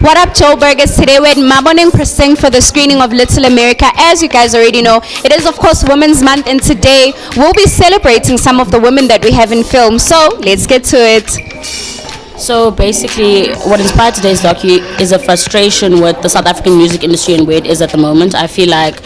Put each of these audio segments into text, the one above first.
What up, Joburgers? Today we're at Maboneng presenting for the screening of Little America. As you guys already know, it is of course Women's Month, and today we'll be celebrating some of the women that we have in film. So let's get to it. So basically, what inspired today's docu is a frustration with the South African music industry and where it is at the moment. I feel like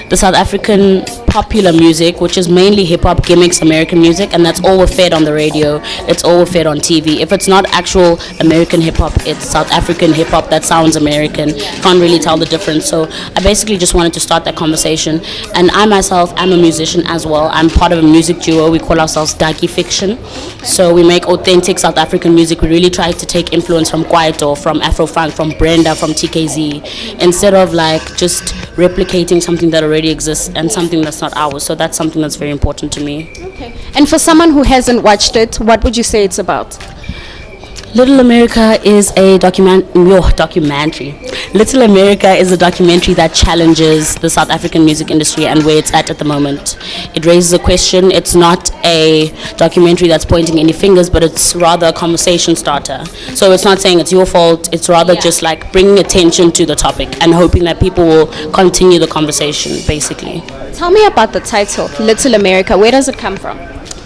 the South African popular music, which is mainly hip-hop gimmicks, American music, and that's all we're fed on the radio, it's all we're fed on TV. If it's not actual American hip-hop, it's South African hip-hop that sounds American. Can't really tell the difference. So I basically just wanted to start that conversation. And I myself am a musician as well. I'm part of a music duo. We call ourselves Daki Fiction. So we make authentic South African music. We really try to take influence from Kwaito, from Afrofunk, from Brenda, from TKZ, instead of like just replicating something that already exists and something that's not ours. So that's something that's very important to me. Okay. And for someone who hasn't watched it, what would you say it's about? Little America is a documentary. Little America is a documentary that challenges the South African music industry and where it's at the moment. It raises a question. It's not a documentary that's pointing any fingers, but it's rather a conversation starter. So it's not saying it's your fault. It's rather just like bringing attention to the topic and hoping that people will continue the conversation, basically. Tell me about the title, Little America. Where does it come from?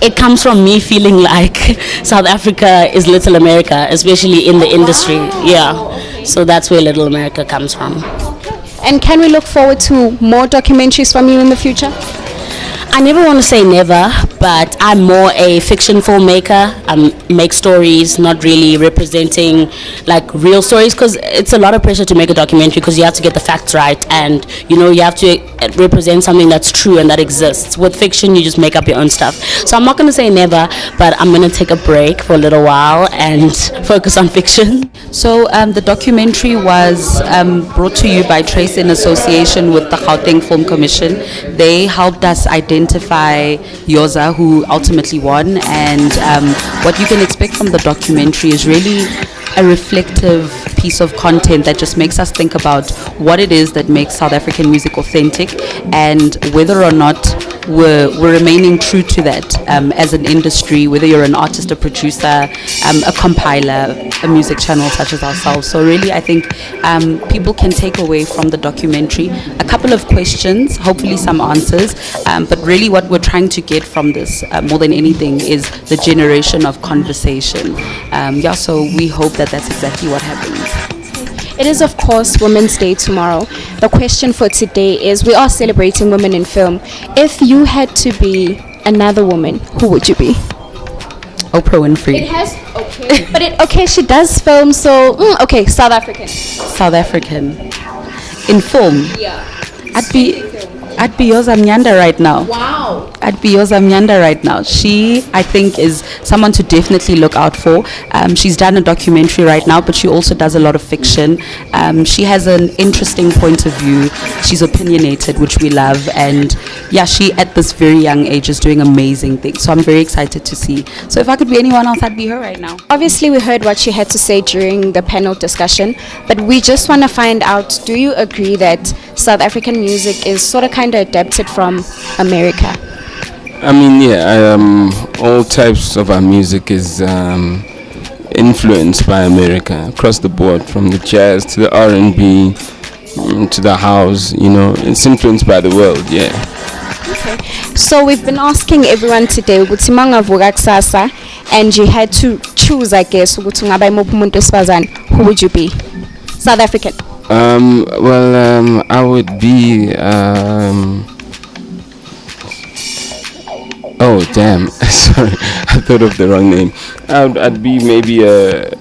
It comes from me feeling like South Africa is Little America, especially in the industry. Yeah, so that's where Little America comes from. And can we look forward to more documentaries from you in the future? I never want to say never, but I'm more a fiction filmmaker. I make stories, not really representing like real stories, because it's a lot of pressure to make a documentary because you have to get the facts right, and you know you have to represent something that's true and that exists. With fiction, you just make up your own stuff. So I'm not going to say never, but I'm going to take a break for a little while and focus on fiction. So the documentary was brought to you by Trace in association with the Gauteng Film Commission. They helped us identify Yoza, who ultimately won, and what you can expect from the documentary is really a reflective piece of content that just makes us think about what it is that makes South African music authentic, and whether or not we're remaining true to that as an industry, whether you're an artist, a producer, a compiler, a music channel such as ourselves. So really, I think people can take away from the documentary a couple of questions, hopefully some answers, but really what we're trying to get from this more than anything is the generation of conversation. So we hope that that's exactly what happens. It is, of course, Women's Day tomorrow. The question for today is, we are celebrating women in film. If you had to be another woman, who would you be? Oprah Winfrey. It has, okay. But she does film, so, South African. South African. In film? Yeah. I'd be Yoza Mnyanda right now. Wow. I'd be Yoza Mnyanda right now. She, I think, is someone to definitely look out for. She's done a documentary right now, but she also does a lot of fiction. She has an interesting point of view. She's opinionated, which we love. And yeah, she at this very young age is doing amazing things. So I'm very excited to see. So if I could be anyone else, I'd be her right now. Obviously, we heard what she had to say during the panel discussion, but we just want to find out, do you agree that South African music is sort of kind of adapted from America? I mean, yeah, all types of our music is influenced by America across the board, from the jazz to the R&B to the house. You know, it's influenced by the world. Yeah. Okay. So we've been asking everyone today, ukuthi mangavuka kusasa and you had to choose, I guess, ukuthi ungaba imuphi umuntu wesifazane, who would you be? South African. I would be. Oh damn! Sorry, I thought of the wrong name. I'd be maybe a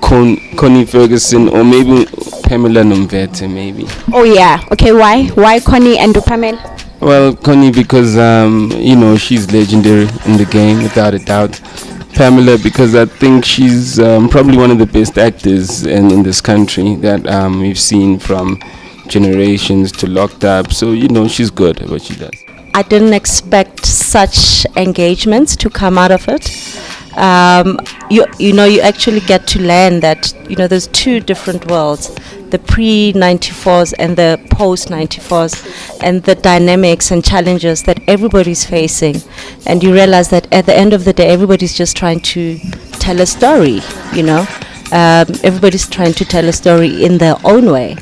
Connie Ferguson, or maybe Pamela Nomvete, maybe. Oh yeah. Okay. Why Connie and Pamela? Well, Connie because she's legendary in the game without a doubt. Pamela because I think she's probably one of the best actors in this country that we've seen from Generations to Locked Up. So she's good at what she does. I didn't expect such engagements to come out of it. You actually get to learn that there's two different worlds, the pre-94s and the post-94s, and the dynamics and challenges that everybody's facing. And you realize that at the end of the day, everybody's just trying to tell a story, Everybody's trying to tell a story in their own way.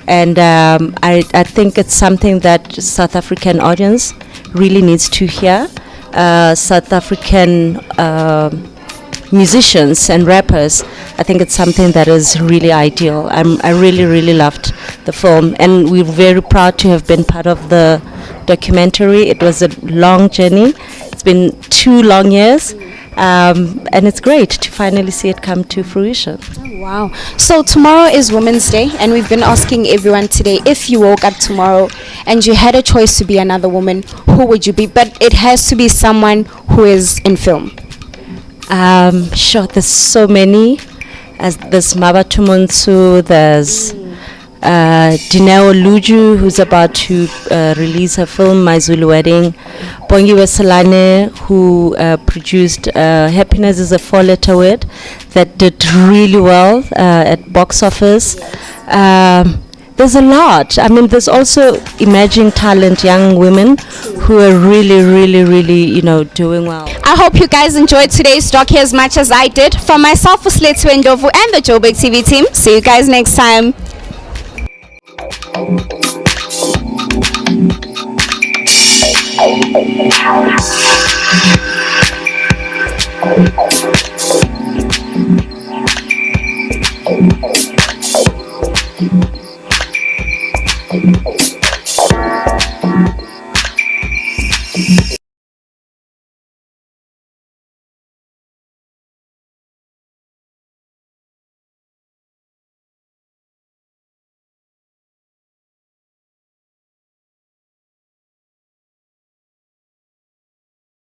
And I think it's something that South African audience really needs to hear. South African musicians and rappers, I think it's something that is really ideal. I really, really loved the film, and we're very proud to have been part of the documentary. It was a long journey. It's been 2 long years, and it's great to finally see it come to fruition. Wow. So tomorrow is Women's Day, and we've been asking everyone today, if you woke up tomorrow and you had a choice to be another woman, who would you be? But it has to be someone who is in film. Sure, there's so many. There's Mabatumunsu, there's Dineo Luju, who's about to release her film, My Zulu Wedding. Bongi Wesalane, who produced Happiness is a 4-letter word, that did really well at box office. There's a lot. I mean, there's also emerging talent, young women who are really, really, really, doing well. I hope you guys enjoyed today's docu as much as I did. From myself, Usletu Ndovu, and the Joburg TV team, see you guys next time.